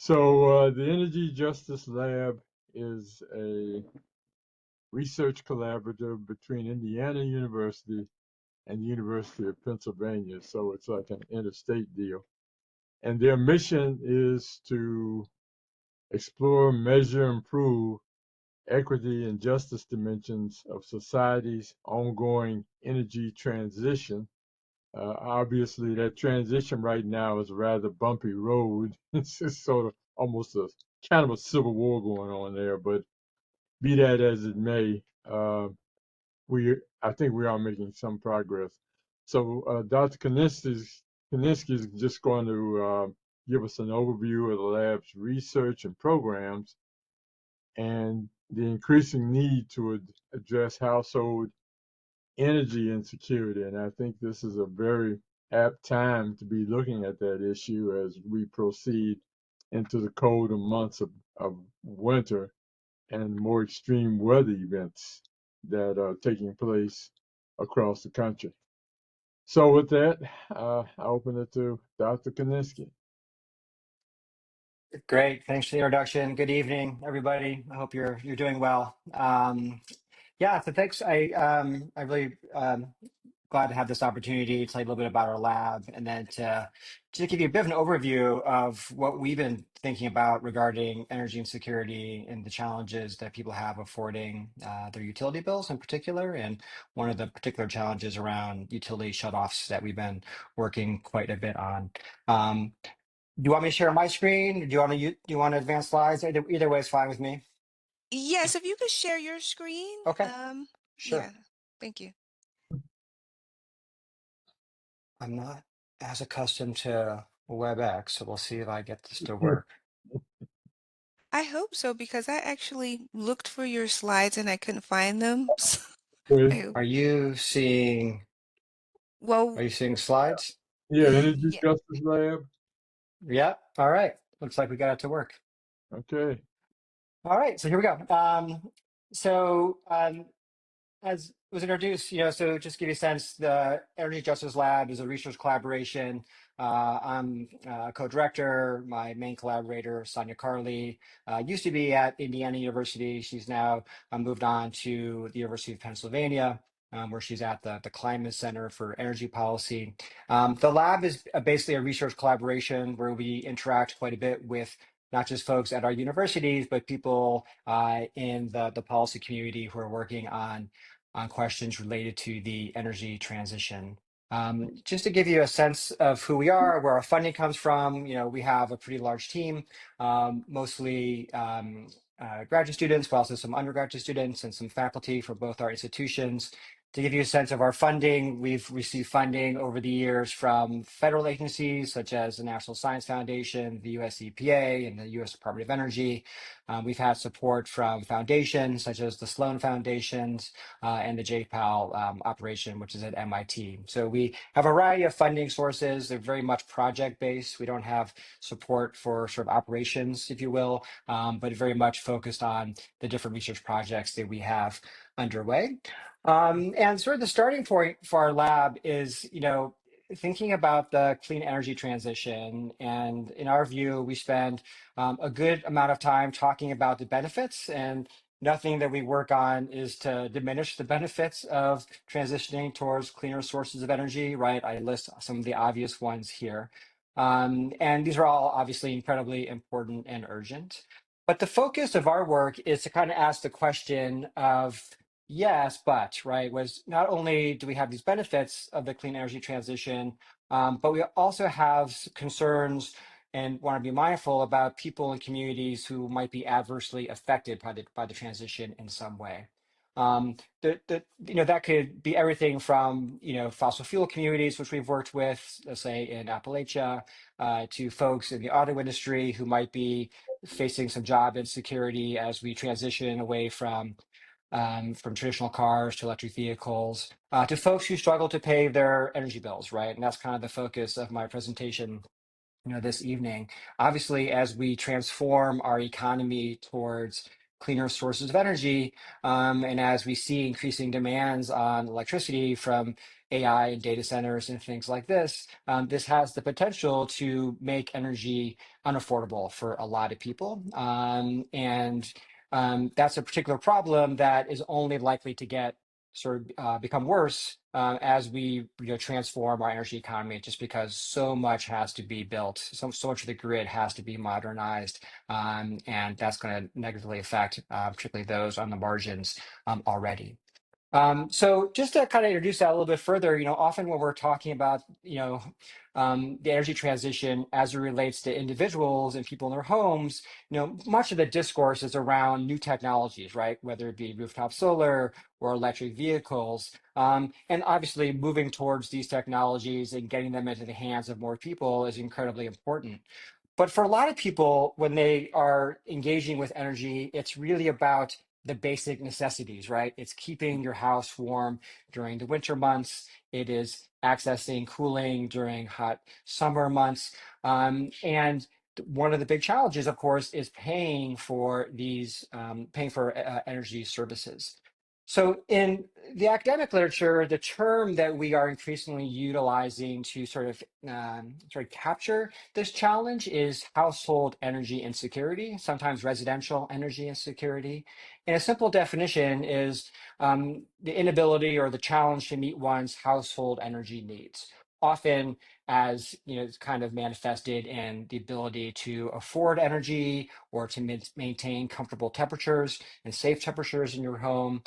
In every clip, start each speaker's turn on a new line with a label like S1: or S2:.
S1: So the Energy Justice Lab is a research collaborative between Indiana University and the University of Pennsylvania. So it's like an interstate deal. And their mission is to explore, measure, improve equity and justice dimensions of society's ongoing energy transition. Obviously, that transition right now is a rather bumpy road. It's just sort of almost a kind of a civil war going on there. But be that as it may, I think we are making some progress. So Dr. Konisky is just going to give us an overview of the lab's research and programs and the increasing need to address household energy insecurity. And I think this is a very apt time to be looking at that issue as we proceed into the colder months of winter and more extreme weather events that are taking place across the country. So with that, I open it to Dr. Konisky.
S2: Great. Thanks for the introduction. Good evening, everybody. I hope you're doing well. Yeah, so thanks. I really glad to have this opportunity to tell you a little bit about our lab and then to just give you a bit of an overview of what we've been thinking about regarding energy insecurity and the challenges that people have affording their utility bills in particular. And one of the particular challenges around utility shutoffs that we've been working quite a bit on. Do you want me to share my screen? Do you want to advance slides? Either way is fine with me.
S3: Yes, if you could share your screen.
S2: Okay, sure.
S3: Yeah, thank you.
S2: I'm not as accustomed to WebEx, so we'll see if I get this to work.
S3: I hope so because I actually looked for your slides and I couldn't find them. So I
S1: Okay.
S3: hope-
S2: Are you seeing
S3: well,
S2: are you seeing slides?
S1: Yeah, Energy
S3: yeah.
S1: Justice Lab.
S2: Yeah. All right. Looks like we got it to work.
S1: Okay.
S2: All right, so here we go. So as was introduced, so just give you a sense, the Energy Justice Lab is a research collaboration. I'm a co-director. My main collaborator, Sonia Carley, used to be at Indiana University. She's now moved on to the University of Pennsylvania, where she's at the Climate Center for Energy Policy. The lab is basically a research collaboration where we interact quite a bit with not just folks at our universities, but people in the policy community who are working on questions related to the energy transition. Just to give you a sense of who we are, where our funding comes from, we have a pretty large team, mostly graduate students, but also some undergraduate students and some faculty from both our institutions. To give you a sense of our funding, we've received funding over the years from federal agencies such as the National Science Foundation, the US EPA, and the US Department of Energy. We've had support from foundations such as the Sloan Foundations and the JPAL operation, which is at MIT. So we have a variety of funding sources. They're very much project-based. We don't have support for sort of operations, if you will, but very much focused on the different research projects that we have underway. And sort of the starting point for our lab is, thinking about the clean energy transition. And in our view, we spend a good amount of time talking about the benefits, and nothing that we work on is to diminish the benefits of transitioning towards cleaner sources of energy, right? I list some of the obvious ones here. And these are all obviously incredibly important and urgent. But the focus of our work is to kind of ask the question of, yes, but, right, was not only do we have these benefits of the clean energy transition, but we also have concerns and want to be mindful about people and communities who might be adversely affected by the transition in some way. That could be everything from fossil fuel communities, which we've worked with, let's say in Appalachia, to folks in the auto industry who might be facing some job insecurity as we transition away from traditional cars to electric vehicles, to folks who struggle to pay their energy bills, right? And that's kind of the focus of my presentation, this evening. Obviously, as we transform our economy towards cleaner sources of energy, and as we see increasing demands on electricity from AI and data centers and things like this, this has the potential to make energy unaffordable for a lot of people. And that's a particular problem that is only likely to get become worse as we transform our energy economy, just because so much has to be built, so much of the grid has to be modernized, and that's going to negatively affect particularly those on the margins already. So just to kind of introduce that a little bit further, often when we're talking about, the energy transition as it relates to individuals and people in their homes, much of the discourse is around new technologies, right? Whether it be rooftop solar or electric vehicles. And obviously moving towards these technologies and getting them into the hands of more people is incredibly important. But for a lot of people, when they are engaging with energy, it's really about the basic necessities, right? It's keeping your house warm during the winter months. It is accessing cooling during hot summer months. And one of the big challenges, of course, is paying for energy services. So in the academic literature, the term that we are increasingly utilizing to sort of capture this challenge is household energy insecurity, sometimes residential energy insecurity. And a simple definition is the inability or the challenge to meet one's household energy needs. Often as it's kind of manifested in the ability to afford energy or to maintain comfortable temperatures and safe temperatures in your home,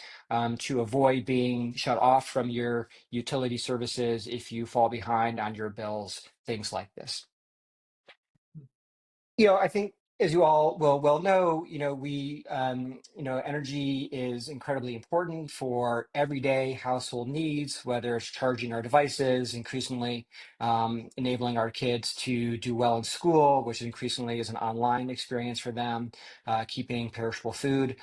S2: to avoid being shut off from your utility services if you fall behind on your bills, things like this. I think as you all will well know, energy is incredibly important for everyday household needs, whether it's charging our devices, increasingly enabling our kids to do well in school, which increasingly is an online experience for them, keeping perishable food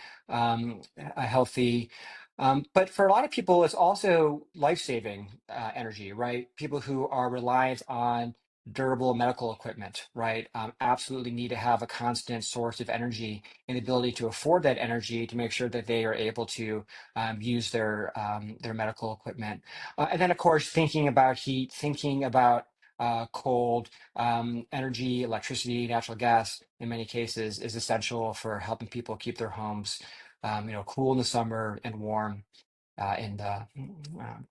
S2: healthy. But for a lot of people, it's also life-saving energy, right? People who are reliant on durable medical equipment, right? Absolutely need to have a constant source of energy and the ability to afford that energy to make sure that they are able to use their medical equipment. And then, of course, thinking about heat, thinking about cold, energy, electricity, natural gas, in many cases, is essential for helping people keep their homes, cool in the summer and warm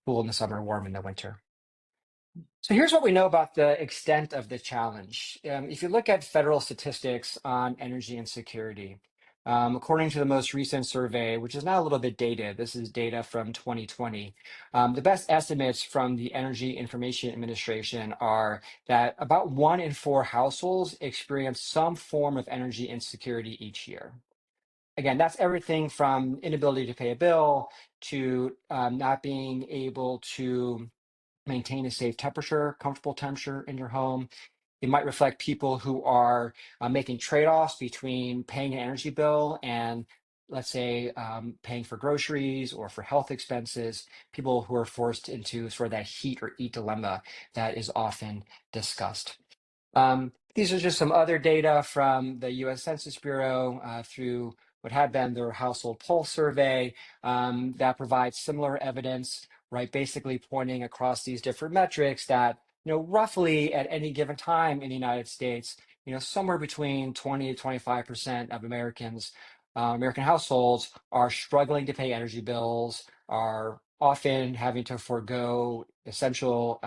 S2: cool in the summer, warm in the winter. So here's what we know about the extent of the challenge. If you look at federal statistics on energy insecurity, according to the most recent survey, which is now a little bit dated, this is data from 2020, the best estimates from the Energy Information Administration are that about 1 in 4 households experience some form of energy insecurity each year. Again, that's everything from inability to pay a bill to not being able to maintain a safe temperature, comfortable temperature in your home. It might reflect people who are making trade-offs between paying an energy bill and, let's say, paying for groceries or for health expenses, people who are forced into sort of that heat or eat dilemma that is often discussed. These are just some other data from the US Census Bureau through what had been their household pulse survey that provides similar evidence, right? Basically pointing across these different metrics that, roughly at any given time in the United States, somewhere between 20 to 25% of American households are struggling to pay energy bills, are often having to forego essential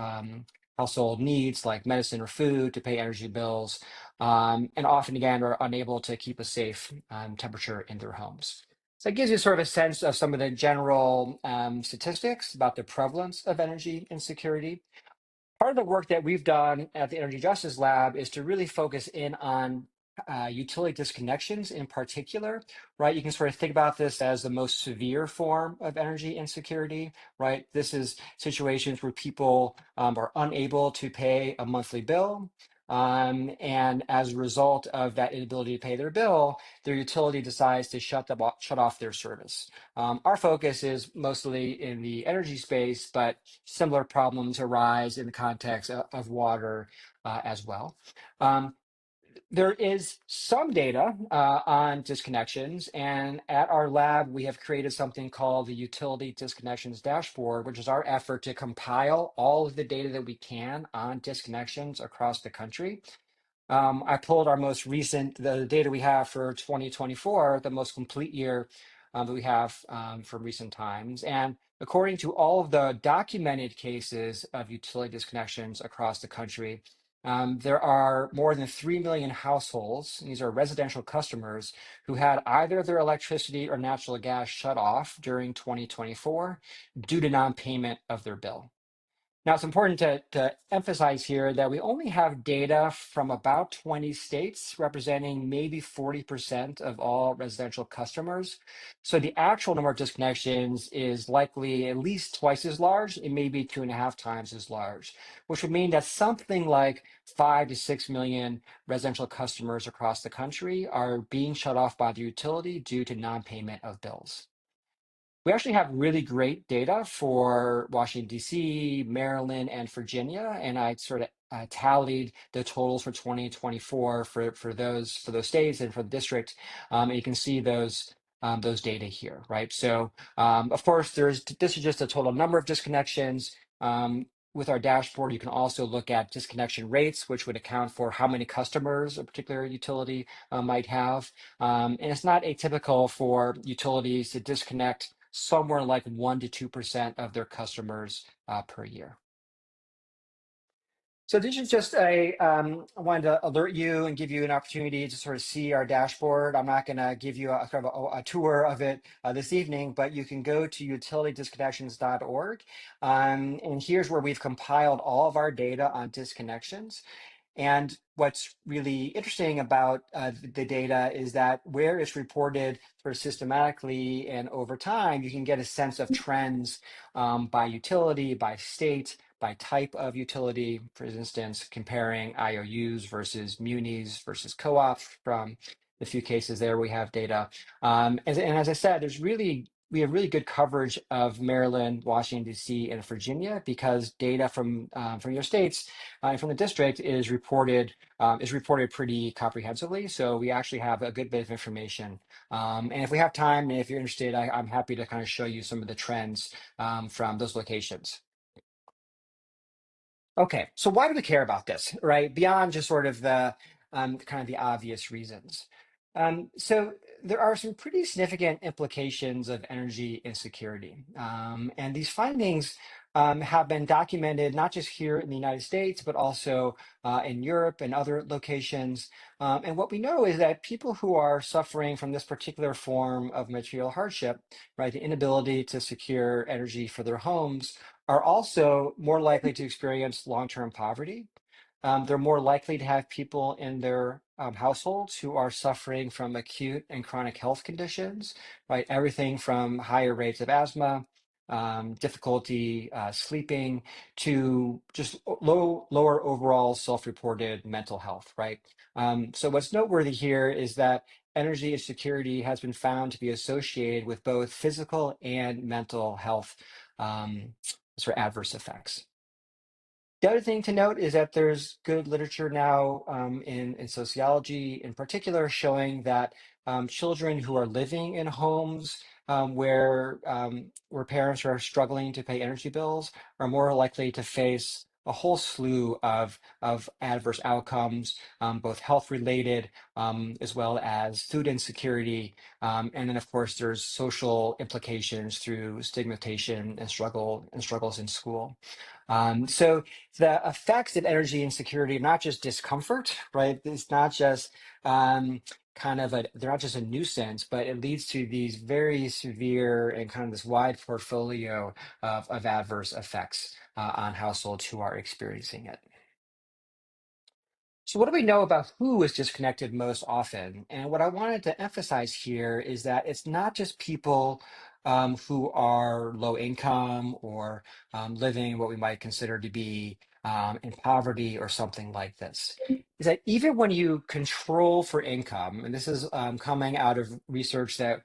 S2: household needs like medicine or food to pay energy bills, and often again are unable to keep a safe temperature in their homes. So it gives you sort of a sense of some of the general statistics about the prevalence of energy insecurity. Part of the work that we've done at the Energy Justice Lab is to really focus in on utility disconnections in particular, right? You can sort of think about this as the most severe form of energy insecurity, right? This is situations where people are unable to pay a monthly bill. And as a result of that inability to pay their bill, their utility decides to shut off their service. Our focus is mostly in the energy space, but similar problems arise in the context of water as well. There is some data on disconnections, and at our lab, we have created something called the Utility Disconnections Dashboard, which is our effort to compile all of the data that we can on disconnections across the country. I pulled our most recent, the data we have for 2024, the most complete year that we have from recent times. And according to all of the documented cases of utility disconnections across the country, there are more than 3 million households, these are residential customers, who had either their electricity or natural gas shut off during 2024 due to non-payment of their bill. Now, it's important to emphasize here that we only have data from about 20 states, representing maybe 40% of all residential customers. So the actual number of disconnections is likely at least twice as large, and maybe 2.5 times as large, which would mean that something like 5 to 6 million residential customers across the country are being shut off by the utility due to non-payment of bills. We actually have really great data for Washington, D.C., Maryland, and Virginia, and I sort of tallied the totals for 2024 for those states and for the district, and you can see those data here, right? So, of course, this is just a total number of disconnections. With our dashboard, you can also look at disconnection rates, which would account for how many customers a particular utility might have. And it's not atypical for utilities to disconnect somewhere like 1 to 2% of their customers per year. So this is just I wanted to alert you and give you an opportunity to sort of see our dashboard. I'm not going to give you a kind of a tour of it this evening, but you can go to utilitydisconnections.org. And here's where we've compiled all of our data on disconnections. And what's really interesting about the data is that where it's reported sort of systematically and over time, you can get a sense of trends by utility, by state, by type of utility. For instance, comparing IOUs versus munis versus co-ops. From the few cases there, we have data. And as I said, we have really good coverage of Maryland, Washington, D.C., and Virginia, because data from your states and from the district is reported pretty comprehensively. So we actually have a good bit of information. And if we have time, and if you're interested, I'm happy to kind of show you some of the trends from those locations. Okay, so why do we care about this, right? Beyond just sort of the kind of the obvious reasons. So there are some pretty significant implications of energy insecurity. And these findings have been documented not just here in the United States, but also in Europe and other locations. And what we know is that people who are suffering from this particular form of material hardship, right, the inability to secure energy for their homes, are also more likely to experience long-term poverty. They're more likely to have people in their households who are suffering from acute and chronic health conditions, right? Everything from higher rates of asthma, difficulty sleeping, to just lower overall self-reported mental health, right? So what's noteworthy here is that energy insecurity has been found to be associated with both physical and mental health sort of adverse effects. The other thing to note is that there's good literature now in sociology in particular, showing that children who are living in homes where parents are struggling to pay energy bills are more likely to face a whole slew of adverse outcomes, both health related as well as food insecurity. And then, of course, there's social implications through stigmatization and struggles in school. So the effects of energy insecurity are not just discomfort, right? It's not just they're not just a nuisance, but it leads to these very severe and kind of this wide portfolio of adverse effects on households who are experiencing it. So what do we know about who is disconnected most often? And what I wanted to emphasize here is that it's not just people who are low income or living what we might consider to be in poverty or something like this. Is that even when you control for income, and this is coming out of research that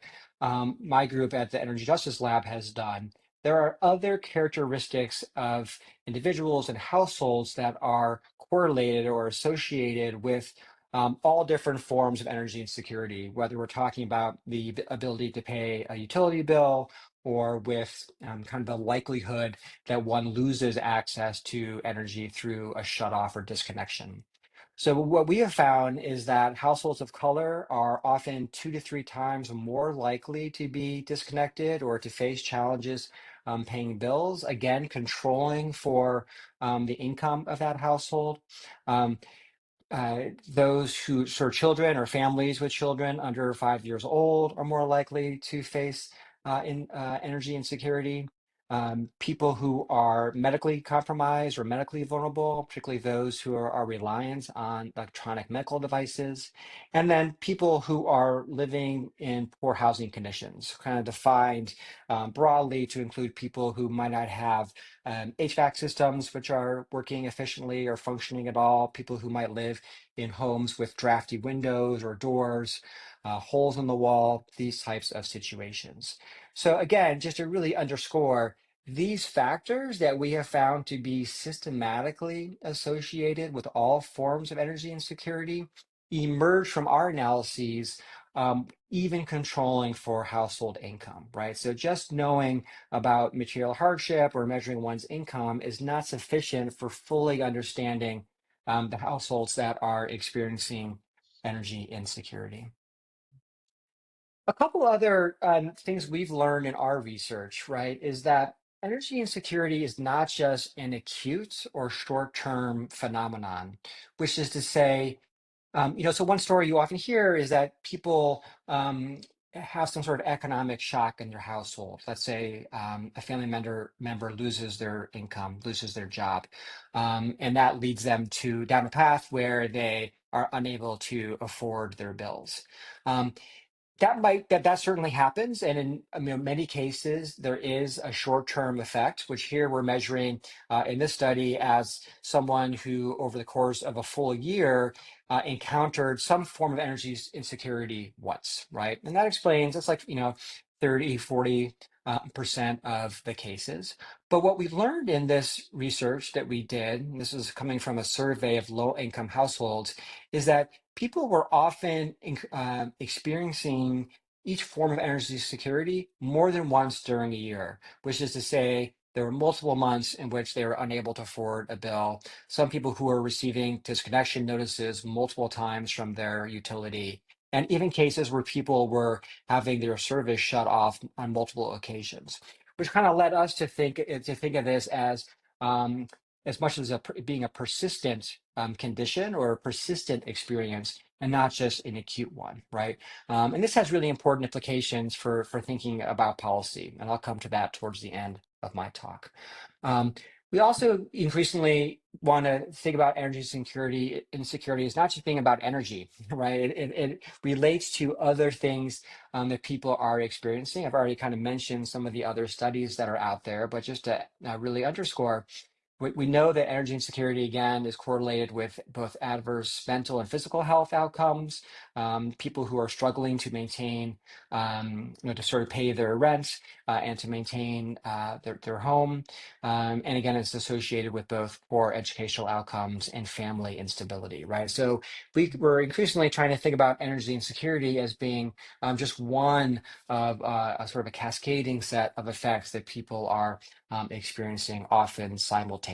S2: my group at the Energy Justice Lab has done, there are other characteristics of individuals and households that are correlated or associated with all different forms of energy insecurity, whether we're talking about the ability to pay a utility bill or with kind of the likelihood that one loses access to energy through a shutoff or disconnection. So what we have found is that households of color are often 2 to 3 times more likely to be disconnected or to face challenges paying bills, again, controlling for the income of that household. Um, those who serve children or families with children under 5 years old are more likely to face energy insecurity. People who are medically compromised or medically vulnerable, particularly those who are reliant on electronic medical devices, and then people who are living in poor housing conditions, kind of defined broadly to include people who might not have HVAC systems which are working efficiently or functioning at all, people who might live in homes with drafty windows or doors, holes in the wall, these types of situations. So again, just to really underscore, these factors that we have found to be systematically associated with all forms of energy insecurity emerge from our analyses, even controlling for household income, right? So just knowing about material hardship or measuring one's income is not sufficient for fully understanding the households that are experiencing energy insecurity. A couple other things we've learned in our research, right, is that energy insecurity is not just an acute or short-term phenomenon, which is to say, so one story you often hear is that people have some sort of economic shock in their household. Let's say a family member loses their income, loses their job, and that leads them down a path where they are unable to afford their bills. Um, that certainly happens, and in many cases there is a short-term effect, which here we're measuring in this study as someone who over the course of a full year encountered some form of energy insecurity once, right? And that explains it's like 30, 40 percent of the cases. But what we learned in this research that we did, and this is coming from a survey of low-income households, is that people were often experiencing each form of energy security more than once during a year, which is to say there were multiple months in which they were unable to afford a bill. Some people who were receiving disconnection notices multiple times from their utility, and even cases where people were having their service shut off on multiple occasions, which kind of led us to think of this as much as being a persistent condition or a persistent experience and not just an acute one, right? And this has really important implications for thinking about policy, and I'll come to that towards the end of my talk. We also increasingly want to think about energy insecurity is not just being about energy, right? It relates to other things that people are experiencing. I've already kind of mentioned some of the other studies that are out there, but just to really underscore, we know that energy insecurity, again, is correlated with both adverse mental and physical health outcomes. People who are struggling to maintain, to sort of pay their rent and to maintain their home. And again, it's associated with both poor educational outcomes and family instability, right? So we're increasingly trying to think about energy insecurity as being just one of a sort of a cascading set of effects that people are experiencing often simultaneously.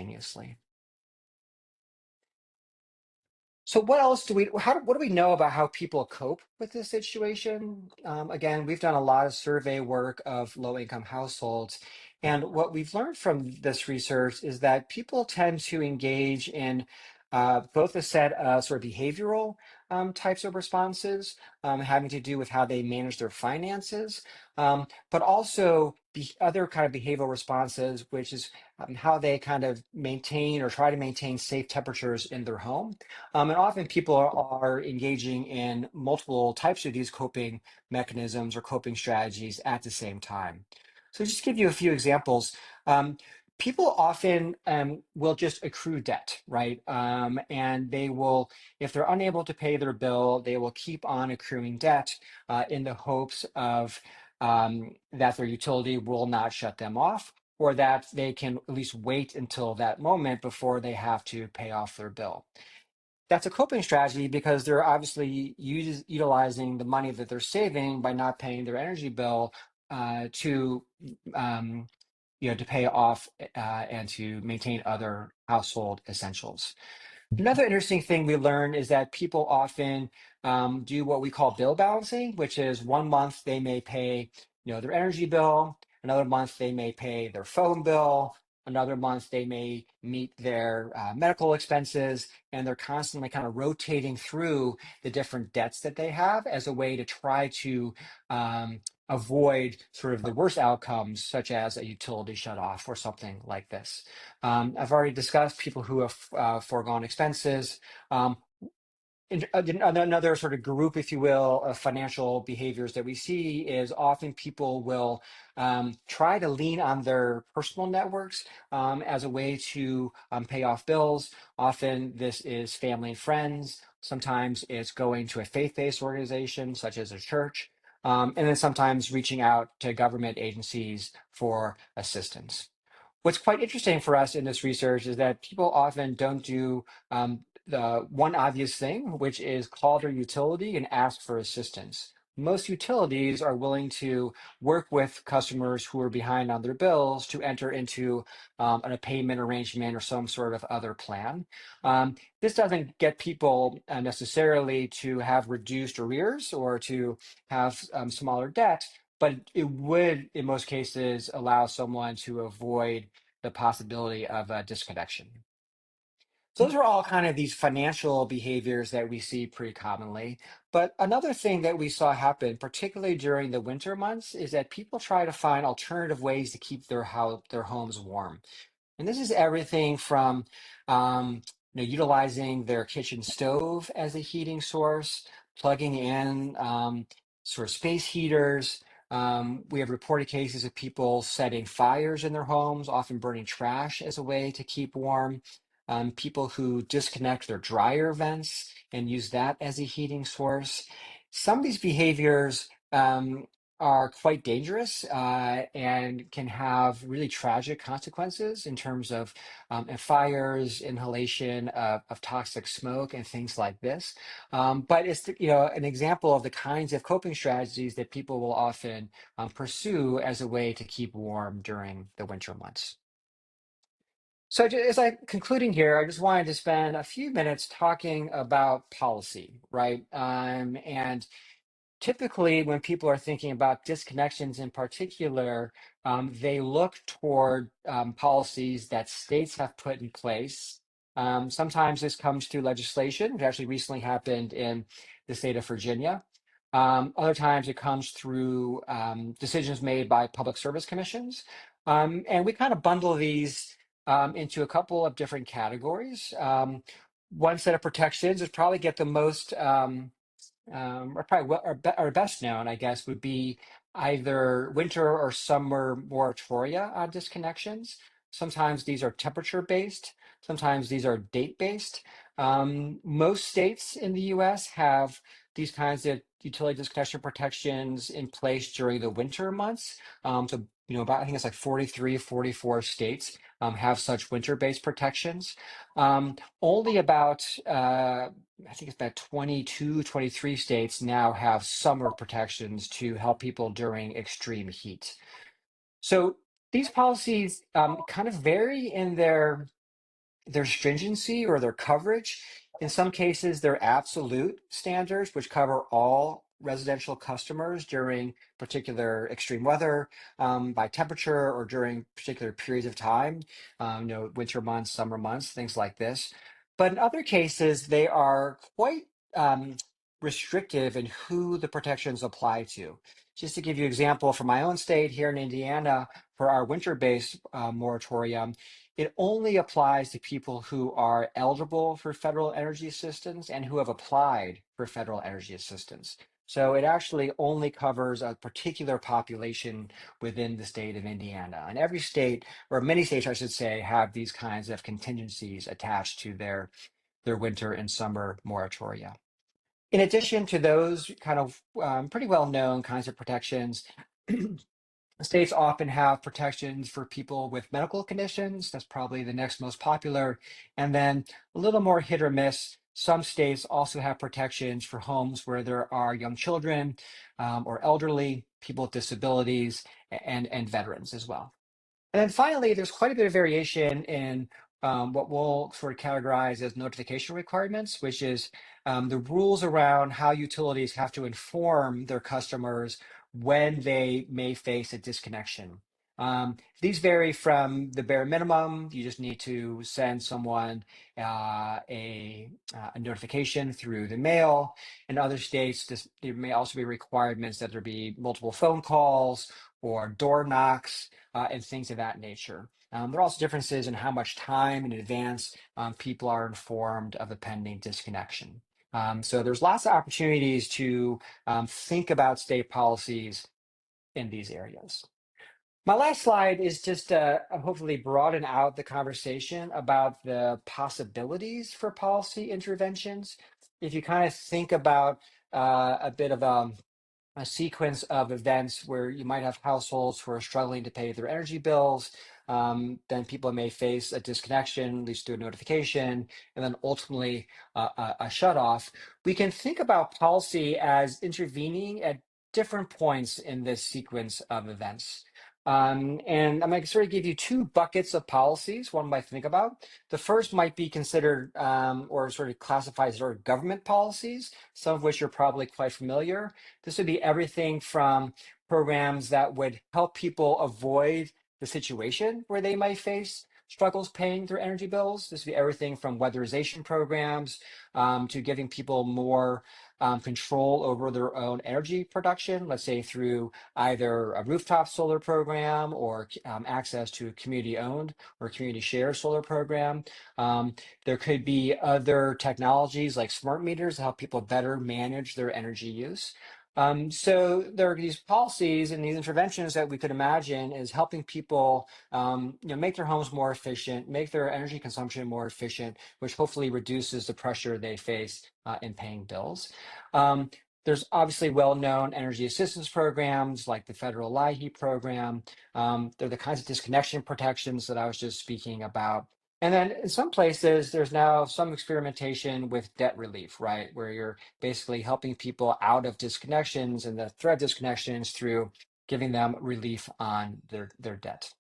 S2: So what else what do we know about how people cope with this situation? Again, we've done a lot of survey work of low income households. And what we've learned from this research is that people tend to engage in both a set of sort of behavioral types of responses, having to do with how they manage their finances, but also other kind of behavioral responses, which is how they kind of maintain or try to maintain safe temperatures in their home. And often people are engaging in multiple types of these coping mechanisms or coping strategies at the same time. So just to give you a few examples, people often will just accrue debt, right? And they will, if they're unable to pay their bill, they will keep on accruing debt in the hopes of that their utility will not shut them off, or that they can at least wait until that moment before they have to pay off their bill. that's a coping strategy because they're obviously utilizing the money that they're saving by not paying their energy bill to to pay off and to maintain other household essentials. Another interesting thing we learned is that people often do what we call bill balancing, which is one month they may pay, their energy bill, another month they may pay their phone bill, another month they may meet their medical expenses, and they're constantly kind of rotating through the different debts that they have as a way to try to avoid sort of the worst outcomes, such as a utility shut off or something like this. I've already discussed people who have foregone expenses. Um, Another sort of group, if you will, of financial behaviors that we see is often people will try to lean on their personal networks as a way to pay off bills. Often this is family and friends. Sometimes it's going to a faith-based organization, such as a church. And then sometimes reaching out to government agencies for assistance. What's quite interesting for us in this research is that people often don't do the one obvious thing, which is call their utility and ask for assistance. Most utilities are willing to work with customers who are behind on their bills to enter into a payment arrangement or some sort of other plan. This doesn't get people necessarily to have reduced arrears or to have smaller debt, but it would, in most cases, allow someone to avoid the possibility of a disconnection. So those are all kind of these financial behaviors that we see pretty commonly. But another thing that we saw happen, particularly during the winter months, is that people try to find alternative ways to keep their homes warm. And this is everything from utilizing their kitchen stove as a heating source, plugging in sort of space heaters. We have reported cases of people setting fires in their homes, often burning trash as a way to keep warm. People who disconnect their dryer vents and use that as a heating source. Some of these behaviors are quite dangerous and can have really tragic consequences in terms of fires, inhalation of toxic smoke, and things like this. But it's an example of the kinds of coping strategies that people will often pursue as a way to keep warm during the winter months. So as I'm concluding here, I just wanted to spend a few minutes talking about policy, right? And typically, when people are thinking about disconnections in particular, they look toward policies that states have put in place. Sometimes this comes through legislation, which actually recently happened in the state of Virginia. Other times it comes through decisions made by public service commissions. And we kind of bundle these into a couple of different categories. One set of protections would probably get the most or probably or best known, I guess, would be either winter or summer moratoria on disconnections. Sometimes these are temperature based, sometimes these are date based. Most states in the US have these kinds of utility disconnection protections in place during the winter months. About I think it's like 43, 44 states have such winter based protections. Only about I think it's about 22, 23 states now have summer protections to help people during extreme heat. So these policies kind of vary in their stringency or their coverage. In some cases, they're absolute standards, which cover all residential customers during particular extreme weather, by temperature, or during particular periods of time, winter months, summer months, things like this. But in other cases, they are quite restrictive in who the protections apply to. Just to give you an example, from my own state here in Indiana, for our winter-based moratorium, it only applies to people who are eligible for federal energy assistance and who have applied for federal energy assistance. So it actually only covers a particular population within the state of Indiana. And every state, or many states, I should say, have these kinds of contingencies attached to their winter and summer moratoria. In addition to those kind of pretty well-known kinds of protections, states often have protections for people with medical conditions. That's probably the next most popular. And then a little more hit or miss, Some states also have protections for homes where there are young children or elderly, people with disabilities, and veterans as well. And then finally, there's quite a bit of variation in what we'll sort of categorize as notification requirements, which is the rules around how utilities have to inform their customers when they may face a disconnection. These vary from the bare minimum. You just need to send someone a notification through the mail. In other states, there may also be requirements that there be multiple phone calls or door knocks and things of that nature. There are also differences in how much time in advance people are informed of a pending disconnection. So there's lots of opportunities to think about state policies in these areas. My last slide is just hopefully broaden out the conversation about the possibilities for policy interventions. If you kind of think about a bit of a sequence of events where you might have households who are struggling to pay their energy bills. Then people may face a disconnection, leads to a notification, and then ultimately a shutoff. We can think about policy as intervening at different points in this sequence of events. And I'm going to sort of give you two buckets of policies one might think about. The first might be considered or sort of classified as sort of government policies, some of which you're probably quite familiar. This would be everything from programs that would help people avoid the situation where they might face struggles paying their energy bills. This would be everything from weatherization programs to giving people more control over their own energy production, let's say through either a rooftop solar program or access to a community-owned or community-shared solar program. There could be other technologies like smart meters to help people better manage their energy use. So there are these policies and these interventions that we could imagine is helping people make their homes more efficient, make their energy consumption more efficient, which hopefully reduces the pressure they face in paying bills. There's obviously well-known energy assistance programs like the federal LIHEAP program. They're the kinds of disconnection protections that I was just speaking about. And then in some places, there's now some experimentation with debt relief, right? Where you're basically helping people out of disconnections and the threat of disconnections through giving them relief on their debt.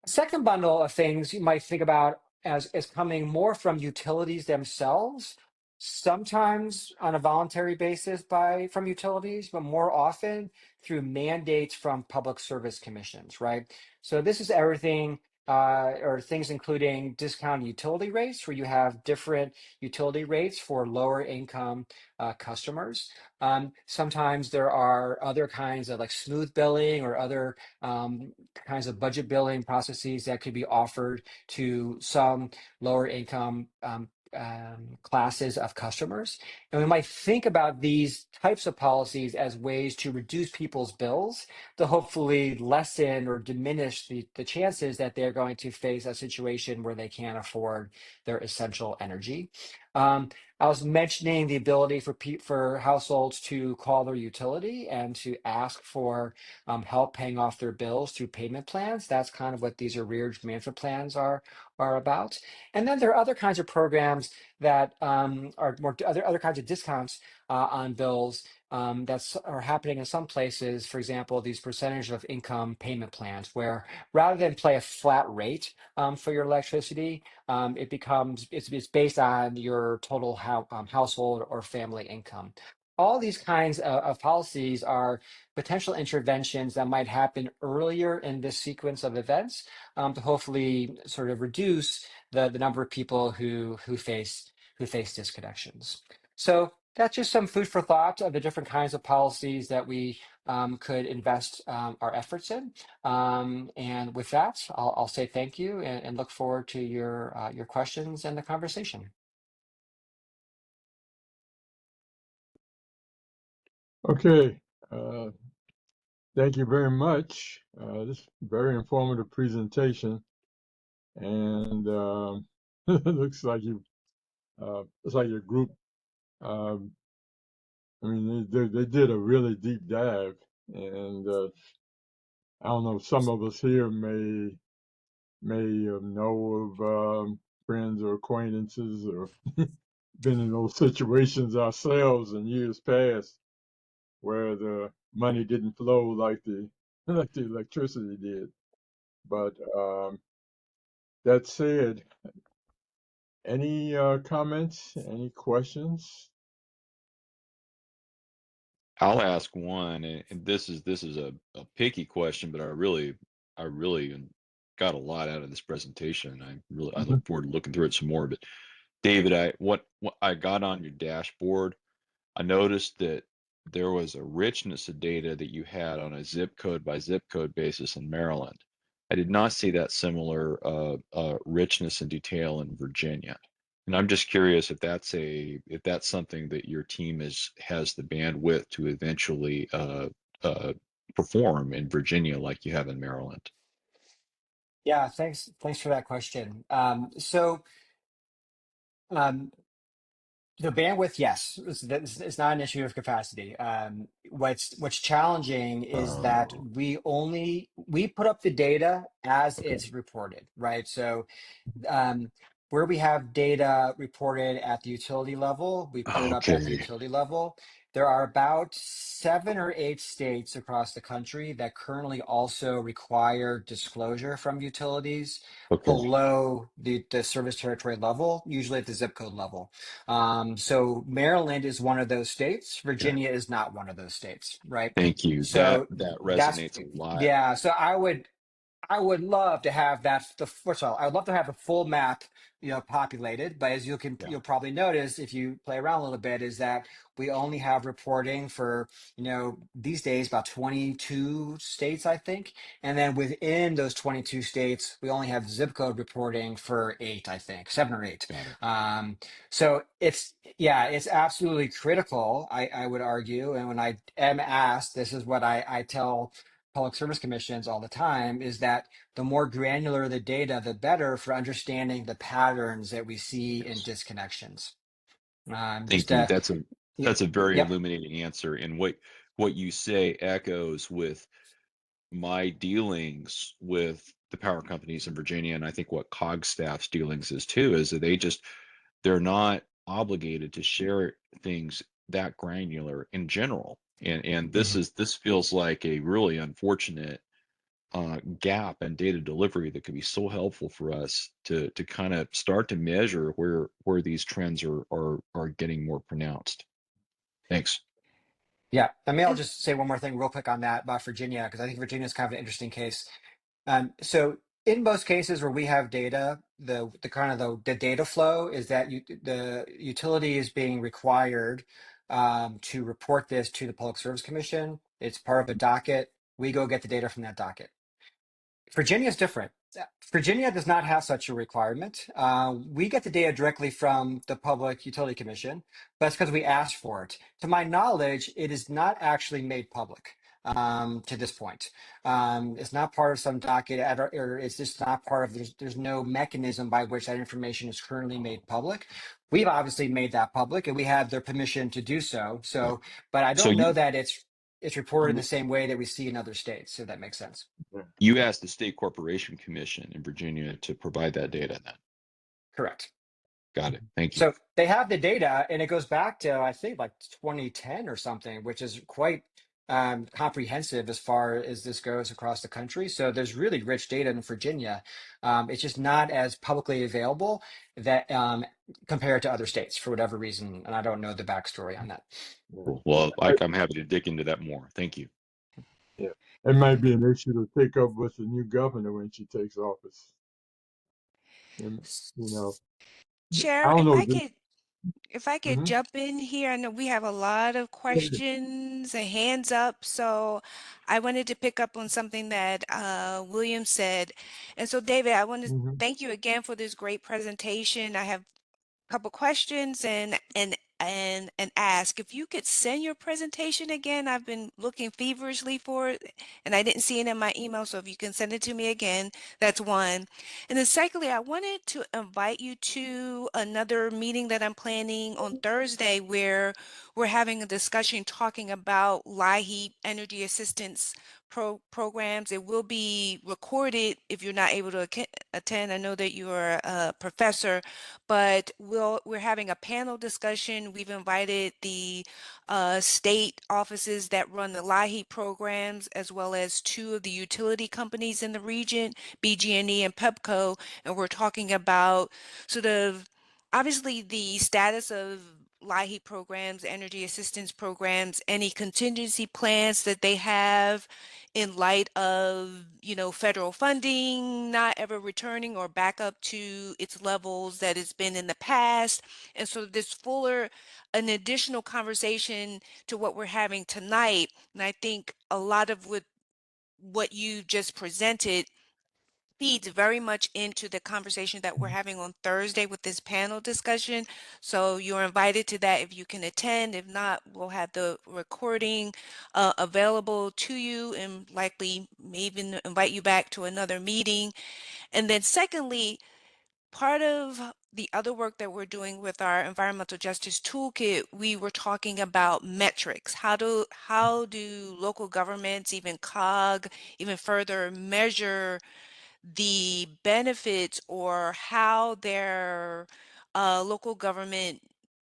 S2: A second bundle of things you might think about as coming more from utilities themselves, sometimes on a voluntary basis from utilities, but more often through mandates from public service commissions, right? So this is everything or things including discounted utility rates, where you have different utility rates for lower income customers. Sometimes there are other kinds of like smooth billing or other kinds of budget billing processes that could be offered to some lower income classes of customers. And we might think about these types of policies as ways to reduce people's bills to hopefully lessen or diminish the chances that they're going to face a situation where they can't afford their essential energy. I was mentioning the ability for households to call their utility and to ask for help paying off their bills through payment plans. That's kind of what these arrearage management plans are about. And then there are other kinds of programs that are more other kinds of discounts on bills that are happening in some places. For example, these percentage of income payment plans, where rather than play a flat rate for your electricity, it's based on your total household or family income. All these kinds of policies are potential interventions that might happen earlier in this sequence of events to hopefully sort of reduce the number of people who face disconnections. So that's just some food for thought of the different kinds of policies that we could invest our efforts in. And with that, I'll say thank you and look forward to your questions and the conversation.
S1: Okay. Thank you very much. This is a very informative presentation, and it looks like it's like your group. Um, I mean, they did a really deep dive, and I don't know. Some of us here may know of friends or acquaintances or been in those situations ourselves in years past where the money didn't flow like the like the electricity did. But that said, any comments? Any questions?
S4: I'll ask one, and this is a picky question, but I really got a lot out of this presentation. I
S1: Mhm.
S4: look forward to looking through it some more. But David, what I got on your dashboard, I noticed that there was a richness of data that you had on a zip code by zip code basis in Maryland. I did not see that similar richness and detail in Virginia. And I'm just curious if that's something that your team has the bandwidth to eventually uh, perform in Virginia like you have in Maryland.
S2: Yeah, thanks for that question. Um, the bandwidth, yes, it's not an issue of capacity. What's challenging is that
S4: Oh,
S2: we put up the data as
S4: okay.
S2: it's reported, right? So um, where we have data reported at the utility level, we put it up at the
S4: Okay.
S2: utility level. There are about 7 or 8 states across the country that currently also require disclosure from utilities
S4: Okay.
S2: below the service territory level, usually at the zip code level. So Maryland is one of those states.
S4: Got it.
S2: Virginia is not one of those states, right?
S4: Thank you. That
S2: So
S4: that
S2: that's,
S4: resonates a lot.
S2: yeah. So I would love to have that. First of all, I would love to have the full map, populated. But as
S4: Yeah.
S2: you'll probably notice if you play around a little bit, is that we only have reporting for these days about 22 states, I think, and then within those 22 states, we only have zip code reporting for 8, I think, 7 or 8.
S4: Got it.
S2: Um, so it's absolutely critical. I would argue, and when I am asked, this is what I tell public service commissions all the time, is that the more granular the data, the better for understanding the patterns that we see in
S4: Yes.
S2: disconnections.
S4: Thank you. That's a very
S2: Yep.
S4: illuminating answer. And what you say echoes with my dealings with the power companies in Virginia, and I think what COG staff's dealings is too, is that they're not obligated to share things that granular in general. And
S1: Mhm.
S4: this feels like a really unfortunate gap in data delivery that could be so helpful for us to kind of start to measure where these trends are getting more pronounced. Thanks.
S2: Yeah. I'll
S3: And
S2: just say one more thing real quick on that about Virginia, because I think Virginia is kind of an interesting case. So in most cases where we have data, the kind of the data flow is that the utility is being required to report this to the Public Service Commission. It's part of a docket. We go get the data from that docket. Virginia is different. Virginia does not have such a requirement. We get the data directly from the Public Utility Commission, but that's because we asked for it. To my knowledge, it is not actually made public to this point. It's not part of some docket, or it's just not part of. There's no mechanism by which that information is currently made public. We've obviously made that public, and we have their permission to do so.
S4: Yeah.
S2: But I
S4: So
S2: don't know that it's reported in the
S4: you
S2: same way that we see in other states. If that makes sense.
S1: Yeah.
S4: you asked the State Corporation Commission in Virginia to provide that data then.
S2: Correct.
S4: Got it. Thank you.
S2: So they have the data, and it goes back to I think like 2010 or something, which is quite comprehensive as far as this goes across the country. So there's really rich data in Virginia. It's just not as publicly available that compared to other states for whatever reason, and I don't know the backstory on that.
S1: Yeah.
S4: Cool. Well, I'm happy to dig into that more. Thank you.
S1: Yeah. It might be an issue to take up with the new governor when she takes office. And, you know, I
S3: Chair,
S1: don't
S3: if
S1: know.
S3: I could If I could
S1: Mm-hmm.
S3: jump in here, I know we have a lot of questions and hands up, so I wanted to pick up on something that William said. And so, David, I want to
S1: Mm-hmm.
S3: thank you again for this great presentation. I have couple questions and ask if you could send your presentation again. I've been looking feverishly for it and I didn't see it in my email. So if you can send it to me again, that's one. And then secondly, I wanted to invite you to another meeting that I'm planning on Thursday where we're having a discussion talking about LIHEAP energy assistance programs. It will be recorded if you're not able to attend. I know that you are a professor, but we're having a panel discussion. We've invited the state offices that run the LIHEAP programs, as well as 2 of the utility companies in the region, BG&E and PEPCO, and we're talking about sort of obviously the status of LIHEAP programs, energy assistance programs, any contingency plans that they have in light of, federal funding not ever returning or back up to its levels that it's been in the past. And so this an additional conversation to what we're having tonight. And I think a lot of what you just presented feeds very much into the conversation that we're having on Thursday with this panel discussion. So you're invited to that if you can attend. If not, we'll have the recording available to you and likely maybe invite you back to another meeting. And then secondly, part of the other work that we're doing with our environmental justice toolkit, we were talking about metrics. How do local governments, even COG, even further measure the benefits or how their local government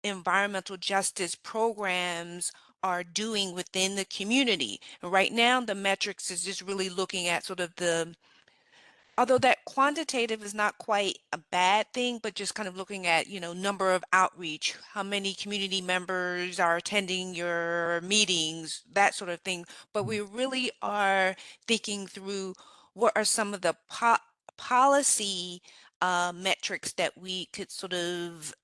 S3: environmental justice programs are doing within the community. Right now, the metrics is just really looking at sort of although that quantitative is not quite a bad thing, but just kind of looking at, number of outreach, how many community members are attending your meetings, that sort of thing. But we really are thinking through what are some of the policy metrics that we could sort of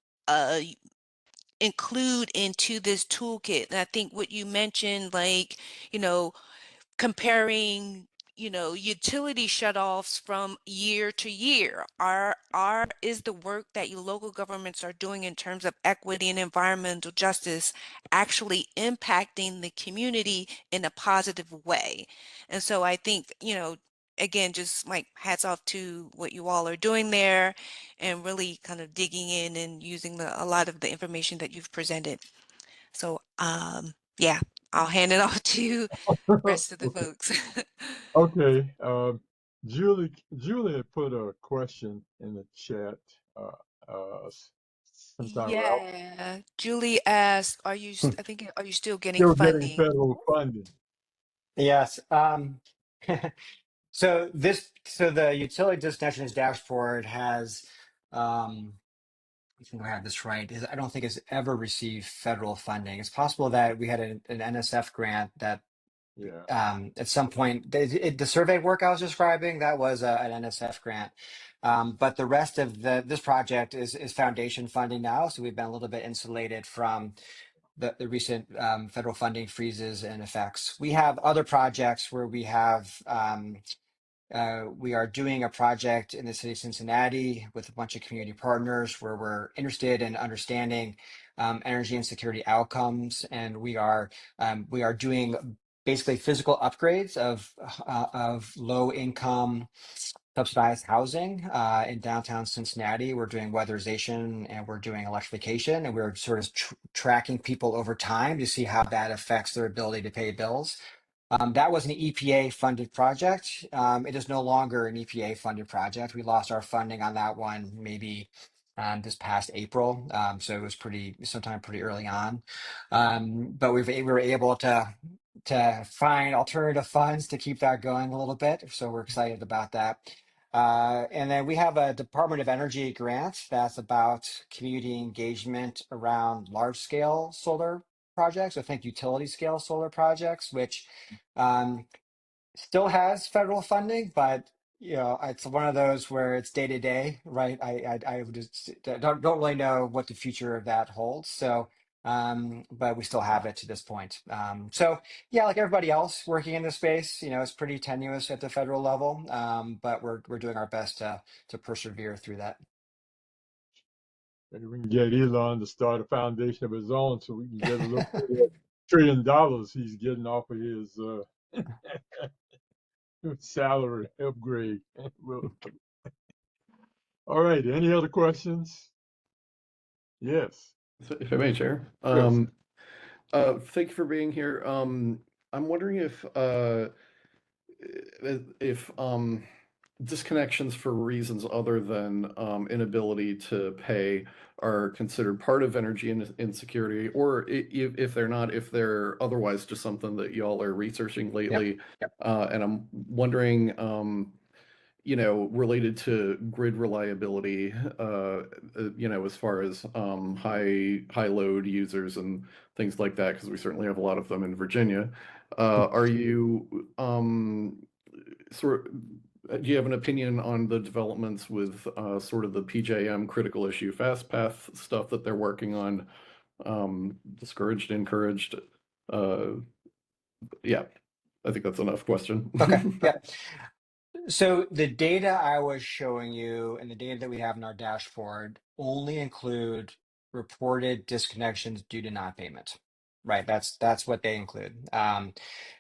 S3: include into this toolkit. And I think what you mentioned, like, comparing utility shutoffs from year to year. Is the work that your local governments are doing in terms of equity and environmental justice actually impacting the community in a positive way? And so I think, again, just like hats off to what you all are doing there and really kind of digging in and using a lot of the information that you've presented. So, yeah, I'll hand it off to rest of the folks.
S1: Okay. Julie had put a question in the chat. Sometime around.
S3: Yeah, Julie asked, are you still getting
S1: Still getting
S3: funding?
S1: federal funding.
S2: Yes. So the utility disconnections dashboard has, I think I have this right, I don't think it's ever received federal funding. It's possible that we had an NSF grant that
S1: Yeah.
S2: at some point, the survey work I was describing, that was an NSF grant. But the rest of this project is foundation funding now. So we've been a little bit insulated from the recent federal funding freezes and effects. We have other projects where we are doing a project in the city of Cincinnati with a bunch of community partners where we're interested in understanding energy and security outcomes, and we are doing basically physical upgrades of low income subsidized housing in downtown Cincinnati. We're doing weatherization and we're doing electrification, and we're sort of tracking people over time to see how that affects their ability to pay bills. That was an EPA funded project. It is no longer an EPA funded project. We lost our funding on that one maybe this past April. So it was sometime pretty early on. But we were able to find alternative funds to keep that going a little bit. So we're excited about that. And then we have a Department of Energy grant that's about community engagement around large scale solar projects. I think utility scale solar projects, which still has federal funding, but it's one of those where it's day to day, right? I just don't really know what the future of that holds. So, but we still have it to this point. So yeah, like everybody else working in this space, it's pretty tenuous at the federal level, but we're doing our best to persevere through that.
S1: Maybe we can get Elon to start a foundation of his own so we can get a little bit of $1 trillion he's getting off of his salary upgrade. All right. Any other questions? Yes.
S5: If I may, Chair.
S1: Yes.
S5: Thank you for being here. I'm wondering if if disconnections for reasons other than inability to pay are considered part of energy insecurity, or if they're not, if they're otherwise just something that y'all are researching lately.
S2: Yep.
S5: And I'm wondering, related to grid reliability, as far as high load users and things like that, because we certainly have a lot of them in Virginia. Are you do you have an opinion on the developments with sort of the PJM critical issue fast path stuff that they're working on? Discouraged, encouraged? Yeah, I think that's enough question.
S2: Okay. Yeah. So the data I was showing you and the data that we have in our dashboard only include reported disconnections due to non-payment, right? That's what they include.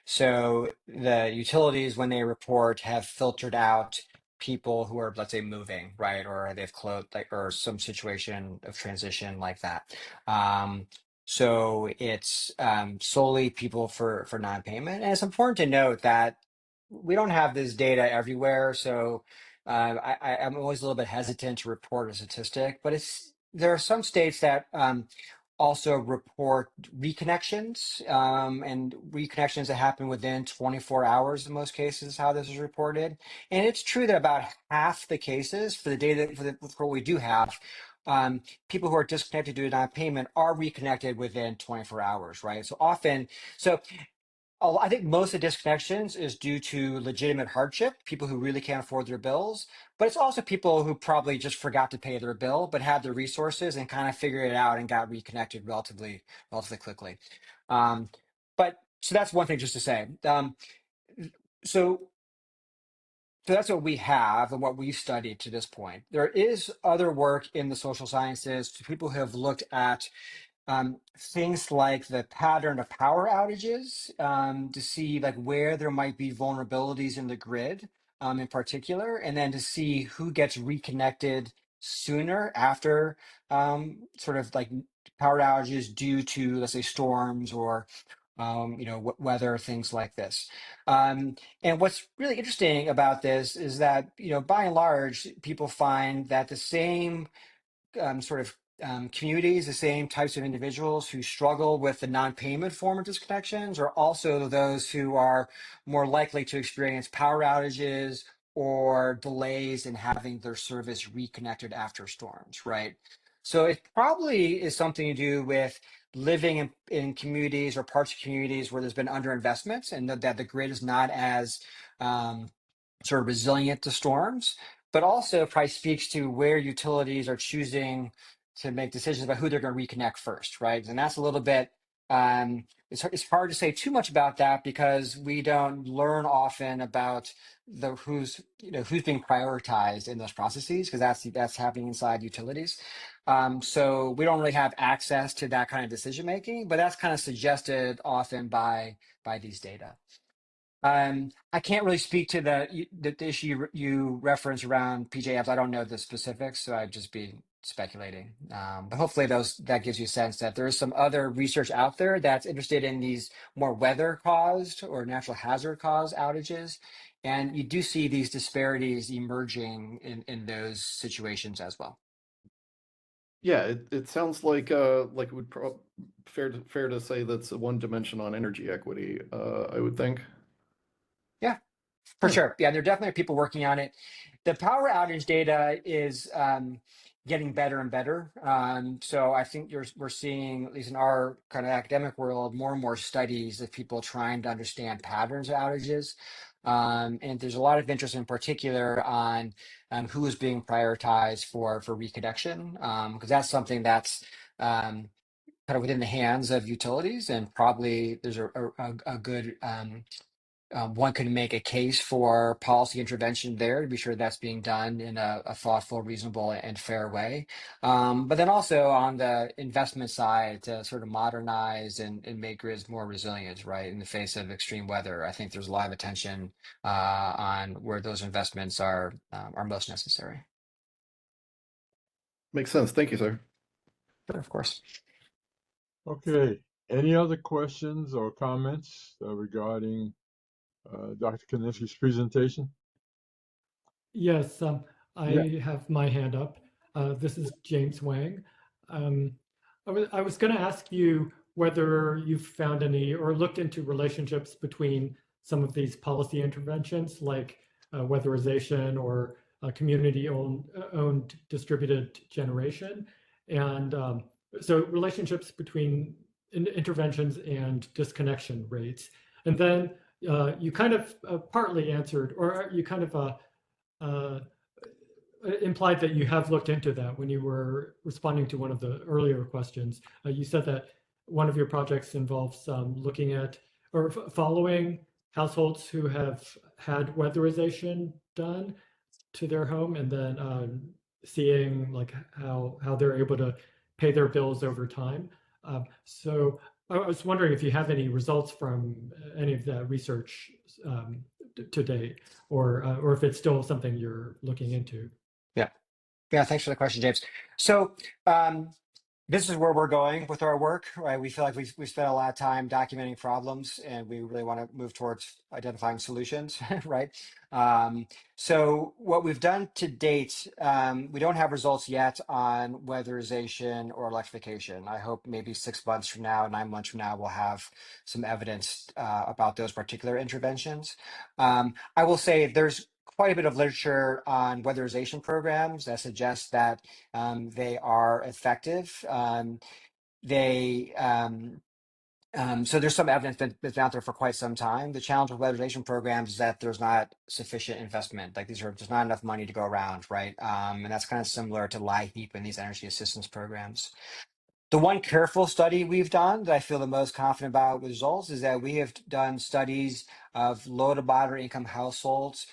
S2: So the utilities, when they report, have filtered out people who are, let's say, moving, right, or they've closed, like, or some situation of transition like that. So it's solely people for non-payment, and it's important to note that we don't have this data everywhere, so I'm always a little bit hesitant to report a statistic, but there are some states that also report reconnections and reconnections that happen within 24 hours in most cases, how this is reported. And it's true that about half the cases for the data for what we do have, people who are disconnected due to non-payment are reconnected within 24 hours, right? So often, I think most of the disconnections is due to legitimate hardship, people who really can't afford their bills, but it's also people who probably just forgot to pay their bill, but had the resources and kind of figured it out and got reconnected relatively quickly. But so that's one thing just to say. So that's what we have and what we've studied to this point. There is other work in the social sciences, people who have looked at things like the pattern of power outages to see like where there might be vulnerabilities in the grid in particular, and then to see who gets reconnected sooner after sort of like power outages due to, let's say, storms or weather, things like this. And what's really interesting about this is that, by and large, people find that the same communities, the same types of individuals who struggle with the non-payment form of disconnections are also those who are more likely to experience power outages or delays in having their service reconnected after storms, right? So it probably is something to do with living in communities or parts of communities where there's been underinvestments and that the grid is not as sort of resilient to storms, but also probably speaks to where utilities are choosing to make decisions about who they're going to reconnect first, right? And that's a little bit, it's hard to say too much about that because we don't learn often about who's being prioritized in those processes, because that's happening inside utilities. So we don't really have access to that kind of decision making, but that's kind of suggested often by these data. I can't really speak to the issue you reference around PJFs. I don't know the specifics, so I'd just be speculating. But hopefully that gives you a sense that there is some other research out there that's interested in these more weather caused or natural hazard caused outages. And you do see these disparities emerging in those situations as well.
S5: Yeah, it sounds like it would fair to say that's a one dimension on energy equity, I would think.
S2: Yeah, for sure. Yeah, there definitely are people working on it. The power outage data is getting better and better. So I think we're seeing, at least in our kind of academic world, more and more studies of people trying to understand patterns of outages. And there's a lot of interest in particular on who is being prioritized for reconnection, because that's something that's kind of within the hands of utilities, and probably there's a good one could make a case for policy intervention there to be sure that's being done in a thoughtful, reasonable, and fair way. But then also on the investment side to sort of modernize and make grids more resilient, right, in the face of extreme weather. I think there's a lot of attention on where those investments are most necessary.
S5: Makes sense. Thank you, sir.
S2: Sure, of course.
S1: Okay. Any other questions or comments regarding Dr. Konisky's presentation?
S6: Yes, I
S1: Yeah.
S6: have my hand up. This is James Wang. I was going to ask you whether you've found any or looked into relationships between some of these policy interventions like weatherization or community-owned distributed generation. And so relationships between interventions and disconnection rates. And then you kind of partly answered, or you kind of uh, implied that you have looked into that when you were responding to one of the earlier questions. You said that one of your projects involves looking at or following households who have had weatherization done to their home and then seeing like how they're able to pay their bills over time. So I was wondering if you have any results from any of that research to date, or if it's still something you're looking into.
S2: Yeah, thanks for the question, James. So this is where we're going with our work, right? We feel like we spent a lot of time documenting problems and we really want to move towards identifying solutions, right? So what we've done to date, we don't have results yet on weatherization or electrification. I hope maybe 6 months from now, 9 months from now, we'll have some evidence about those particular interventions. I will say there's quite a bit of literature on weatherization programs that suggests that they are effective. So there's some evidence that's been out there for quite some time. The challenge with weatherization programs is that there's not sufficient investment. Like there's not enough money to go around, right? And that's kind of similar to LIHEAP and these energy assistance programs. The one careful study we've done that I feel the most confident about with results is that we have done studies of low to moderate income households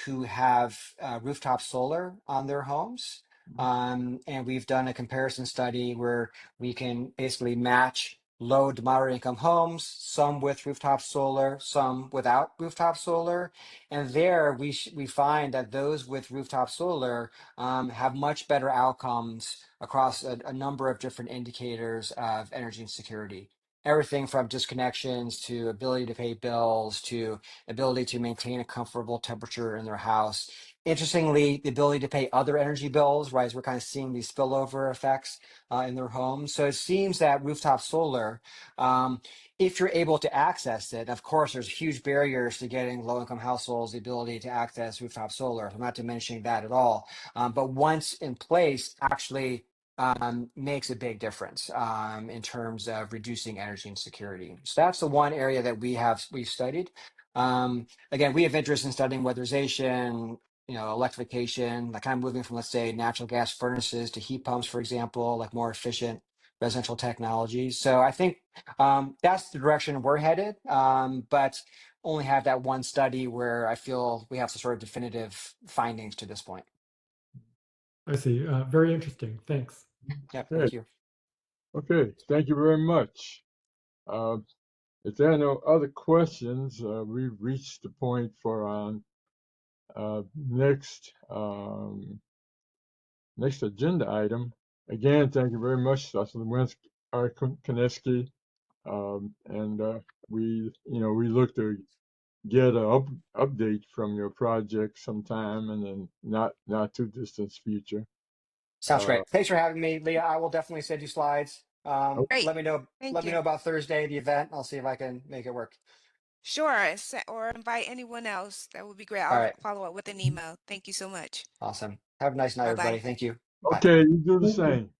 S2: who have rooftop solar on their homes. And we've done a comparison study where we can basically match low to moderate income homes, some with rooftop solar, some without rooftop solar. And there we find that those with rooftop solar have much better outcomes across a number of different indicators of energy insecurity. Everything from disconnections to ability to pay bills to ability to maintain a comfortable temperature in their house. Interestingly, the ability to pay other energy bills, right? As we're kind of seeing these spillover effects in their homes. So it seems that rooftop solar, if you're able to access it, of course, there's huge barriers to getting low-income households the ability to access rooftop solar. I'm not diminishing that at all. But once in place, actually makes a big difference in terms of reducing energy insecurity. So that's the one area that we've studied. Again, we have interest in studying weatherization, electrification, like kind of moving from, let's say, natural gas furnaces to heat pumps, for example, like more efficient residential technologies. So I think that's the direction we're headed, but only have that one study where I feel we have some sort of definitive findings to this point.
S6: I see. Very interesting. Thanks.
S2: Yeah, thank you.
S1: Okay, thank you very much. If there are no other questions, we've reached the point for our next agenda item. Again, thank you very much, Dr. Konisky. And we look to get an update from your project sometime in the not too distant future.
S2: Sounds great. Thanks for having me, Leah. I will definitely send you slides.
S3: Great.
S2: Let me know.
S3: Thank
S2: Let me
S3: you.
S2: know about Thursday, the event. I'll see if I can make it work.
S3: Sure. Or invite anyone else. That would be great.
S2: All
S3: I'll
S2: right.
S3: follow up with an email. Thank you so much.
S2: Awesome. Have a nice night, everybody.
S3: Bye-bye.
S2: Thank you. Bye.
S1: Okay, you do the same.